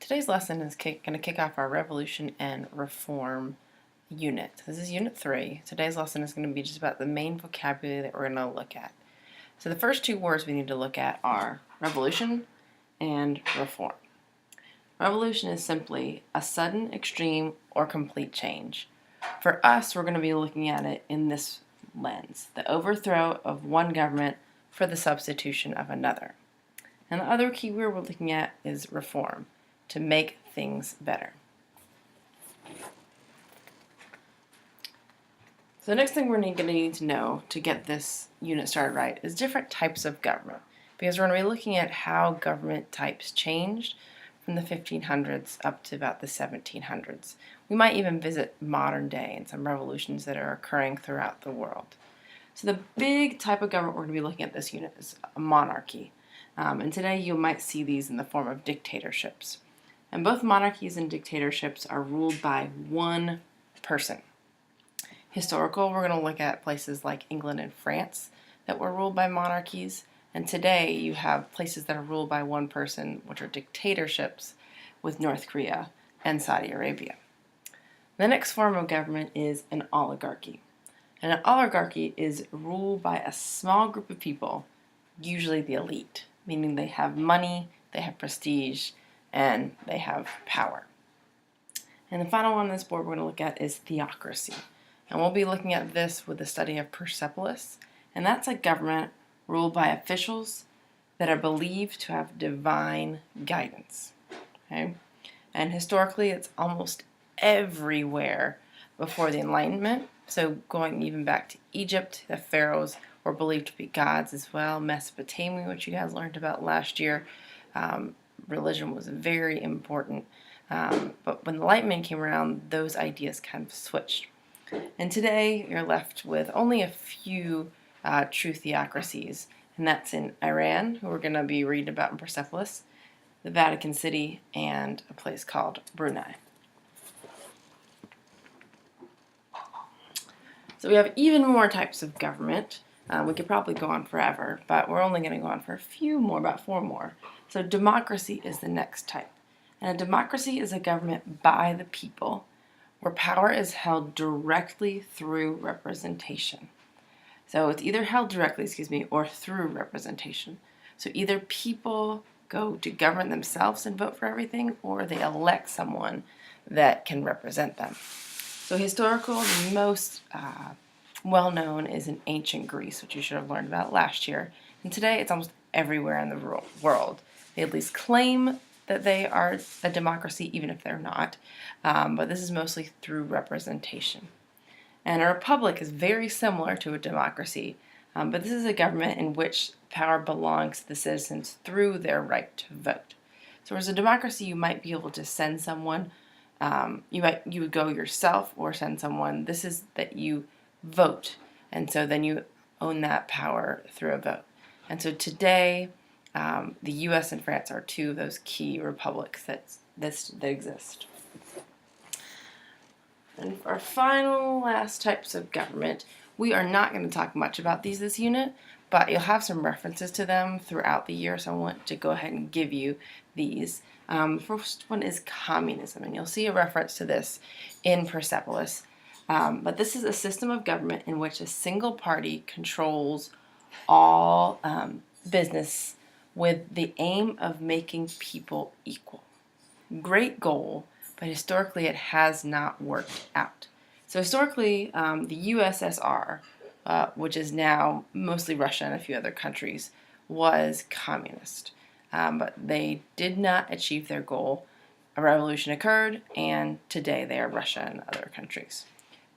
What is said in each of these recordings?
Today's lesson is going to kick off our Revolution and Reform unit. This is Unit 3. Today's lesson is going to be just about the main vocabulary that we're going to look at. So the first two words we need to look at are revolution and reform. Revolution is simply a sudden, extreme, or complete change. For us, we're going to be looking at it in this lens, the overthrow of one government for the substitution of another. And the other key word we're looking at is reform, to make things better. So the next thing we're going to need to know to get this unit started right is different types of government, because we're going to be looking at how government types changed from the 1500s up to about the 1700s. We might even visit modern day and some revolutions that are occurring throughout the world. So the big type of government we're going to be looking at this unit is a monarchy. And today you might see these in the form of dictatorships. And both monarchies and dictatorships are ruled by one person. Historical, we're going to look at places like England and France that were ruled by monarchies. And today you have places that are ruled by one person, which are dictatorships, with North Korea and Saudi Arabia. The next form of government is an oligarchy. And an oligarchy is ruled by a small group of people, usually the elite, meaning they have money, they have prestige, and they have power. And the final one on this board we're going to look at is theocracy. And we'll be looking at this with the study of Persepolis. And that's a government ruled by officials that are believed to have divine guidance. Okay? And historically, it's almost everywhere before the Enlightenment. So going even back to Egypt, the pharaohs were believed to be gods as well. Mesopotamia, which you guys learned about last year, religion was very important. But when the Enlightenment came around, those ideas kind of switched. And today, you're left with only a few true theocracies, and that's in Iran, who we're going to be reading about in Persepolis, the Vatican City, and a place called Brunei. So we have even more types of government. We could probably go on forever, but we're only going to go on for a few more, about 4 more. So democracy is the next type. And a democracy is a government by the people, where power is held directly through representation. So it's either held directly, or through representation. So either people go to govern themselves and vote for everything, or they elect someone that can represent them. So historical, the most well-known is in ancient Greece, which you should have learned about last year. And today it's almost everywhere in the world. They at least claim that they are a democracy, even if they're not. But this is mostly through representation. And a republic is very similar to a democracy, but this is a government in which power belongs to the citizens through their right to vote. So as a democracy, you might be able to send someone, you would go yourself or send someone. This is that you vote, and so then you own that power through a vote. And so today, the U.S. and France are two of those key republics that exist. And for our final last types of government, we are not going to talk much about these this unit, but you'll have some references to them throughout the year, so I want to go ahead and give you these. The first one is communism, and you'll see a reference to this in Persepolis. But this is a system of government in which a single party controls all business with the aim of making people equal. Great goal, but historically it has not worked out. So historically, the USSR, which is now mostly Russia and a few other countries, was communist. But they did not achieve their goal. A revolution occurred, and today they are Russia and other countries.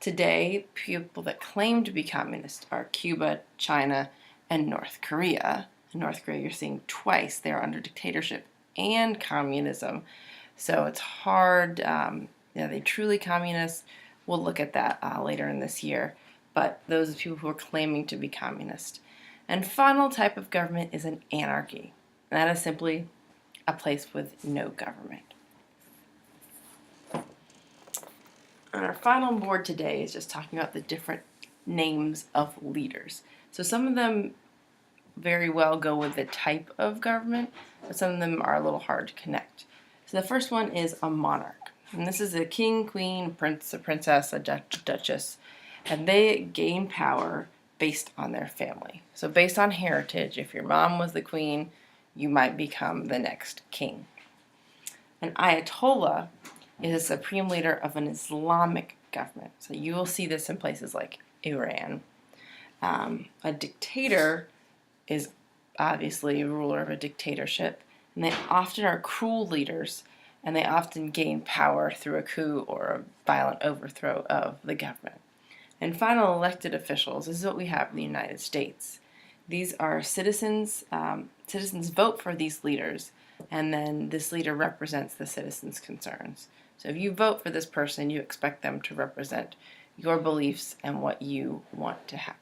Today, people that claim to be communist are Cuba, China, and North Korea. In North Korea, you're seeing twice they're under dictatorship and communism. So it's hard, they truly communist. We'll look at that later in this year. But those are people who are claiming to be communist. And final type of government is an anarchy. And that is simply a place with no government. And our final board today is just talking about the different names of leaders. So some of them very well go with the type of government, but some of them are a little hard to connect. So the first one is a monarch. And this is a king, queen, prince, a princess, a duchess. And they gain power based on their family. So based on heritage, if your mom was the queen, you might become the next king. An ayatollah is a supreme leader of an Islamic government. So you will see this in places like Iran. A dictator is obviously a ruler of a dictatorship, and they often are cruel leaders, and they often gain power through a coup or a violent overthrow of the government. And final, elected officials. This is what we have in the United States. These are citizens. Citizens vote for these leaders, and then this leader represents the citizens' concerns. So if you vote for this person, you expect them to represent your beliefs and what you want to happen.